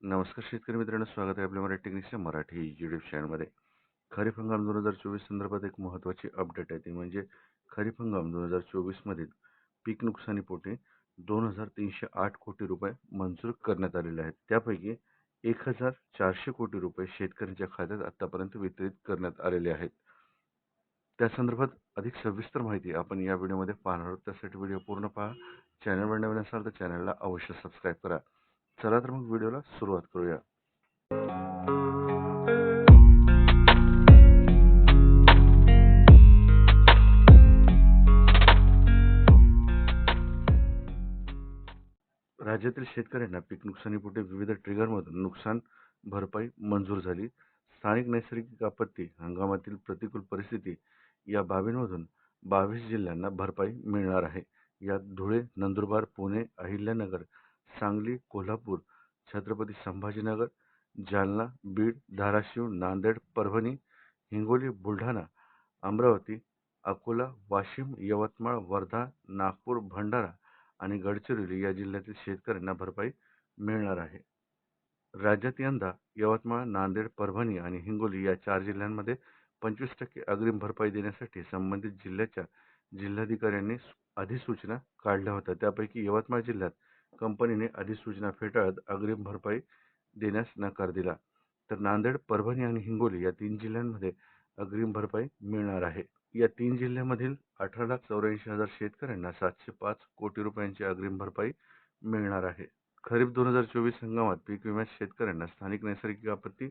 नमस्कार शेतकरी मित्रांनो, स्वागत आहे आपल्या मराठी टेक्निक्सच्या मराठी यूट्यूब चॅनलमध्ये. खरीप हंगाम 2024 संदर्भात एक महत्त्वाची अपडेट आहे, ती म्हणजे खरीप हंगाम 2024 मधील पीक नुकसानीपोटी 2,308 कोटी रुपये मंजूर करण्यात आलेले आहेत. त्यापैकी 1,400 कोटी रुपये शेतकऱ्यांच्या खात्यात आतापर्यंत वितरित करण्यात आलेले आहेत. त्या संदर्भात अधिक सविस्तर माहिती आपण या व्हिडिओमध्ये पाहणार आहोत. त्यासाठी व्हिडिओ पूर्ण पहा. चॅनलवर नवीन असाल तर चॅनलला अवश्य सबस्क्राईब करा. चला तर मग व्हिडिओला सुरुवात करूया. राज्यातील शेतकऱ्यांना पीक नुकसानीपोटी विविध ट्रिगरमधून नुकसान भरपाई मंजूर झाली. स्थानिक नैसर्गिक आपत्ती, हंगामातील प्रतिकूल परिस्थिती या बाबींमधून 22 जिल्ह्यांना भरपाई मिळणार आहे. यात धुळे, नंदुरबार, पुणे, अहिल्यानगर, सांगली, कोल्हापूर, छत्रपती संभाजीनगर, जालना, बीड, धाराशिव, नांदेड, परभणी, हिंगोली, बुलढाणा, अमरावती, अकोला, वाशिम, यवतमाळ, वर्धा, नागपूर, भंडारा आणि गडचिरोली या जिल्ह्यातील शेतकऱ्यांना भरपाई मिळणार आहे. राज्यात यंदा यवतमाळ, नांदेड, परभणी आणि हिंगोली या 4 जिल्ह्यांमध्ये 25% अग्रिम भरपाई देण्यासाठी संबंधित जिल्ह्याच्या जिल्हाधिकाऱ्यांनी अधिसूचना काढल्या होत्या. त्यापैकी यवतमाळ जिल्ह्यात कंपनीने अधिसूचना फेटाळत अग्रिम भरपाई देण्यास नकार दिला. तर नांदेड, परभणी आणि हिंगोली या 3 जिल्ह्यांमध्ये अग्रिम भरपाई मिळणार आहे. या 3 जिल्ह्यांमधील 18,84,000 शेतकऱ्यांना 705 कोटी रुपयांची अग्रिम भरपाई मिळणार आहे. खरीप 2024 हंगामात पीक विम्यात शेतकऱ्यांना स्थानिक नैसर्गिक आपत्ती,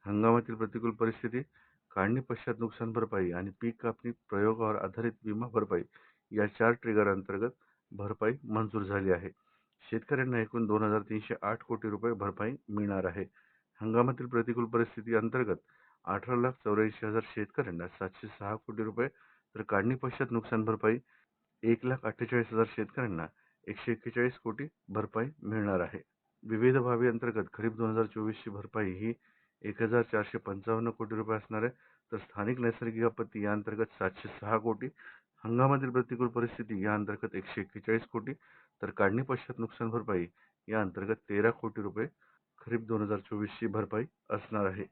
हंगामातील प्रतिकूल परिस्थिती, काढणी पश्चात नुकसान भरपाई आणि पीक कापणी प्रयोगावर आधारित विमा भरपाई या 4 ट्रिगर अंतर्गत भरपाई मंजूर झाली आहे. शेतकऱ्यांना एकूण 2,308 कोटी रुपये भरपाई मिळणार आहे. हंगामातील प्रतिकूल परिस्थिती अंतर्गत 18,84,000 शेतकऱ्यांना 706 कोटी रुपये, तर काढणी पश्चात नुकसान भरपाई 1,48,000 शेतकऱ्यांना 141 कोटी भरपाई मिळणार आहे. विविध बाबी अंतर्गत खरीप 2024 ची भरपाई ही 1,455 कोटी रुपये असणार आहे. तर स्थानिक नैसर्गिक आपत्ती या अंतर्गत 706 कोटी, हंगामातील प्रतिकूल परिस्थिती या अंतर्गत 141 कोटी, तर काढणी पश्चात नुकसान भरपाई या अंतर्गत 13 कोटी रुपये खरीप 2024 ची भरपाई असणार आहे.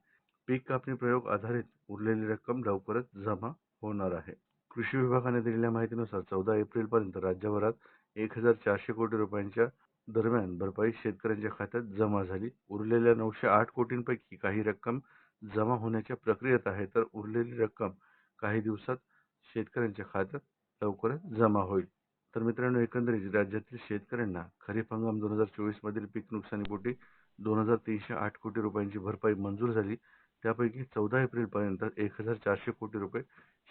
पीक कापणी प्रयोग आधारित उरलेली रक्कम लवकरच जमा होणार आहे. कृषी विभागाने दिलेल्या माहितीनुसार 14 एप्रिलपर्यंत राज्यभरात 1,400 कोटी रुपयांच्या दरम्यान भरपाई शेतकऱ्यांच्या खात्यात जमा झाली. उरलेल्या 908 कोटींपैकी काही रक्कम जमा होण्याच्या प्रक्रियेत आहे, तर उरलेली रक्कम काही दिवसात शेतकऱ्यांच्या खात्यात लवकरच जमा होईल. तर मित्रांनो, एकंदरीत राज्यातील शेतकऱ्यांना खरीप हंगाम 2024 मधील पीक नुकसानीपोटी 2,308 कोटी रुपयांची भरपाई मंजूर झाली. त्यापैकी 14 एप्रिलपर्यंत 1,400 कोटी रुपये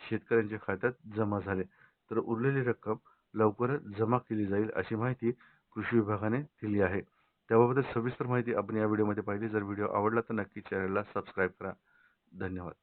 शेतकऱ्यांच्या खात्यात जमा झाले, तर उरलेली रक्कम लवकरच जमा केली जाईल अशी माहिती कृषी विभागाने दिली आहे. त्याबाबत सविस्तर माहिती आपण या व्हिडिओमध्ये पाहिली. जर व्हिडिओ आवडला तर नक्की चॅनलला सबस्क्राईब करा. धन्यवाद.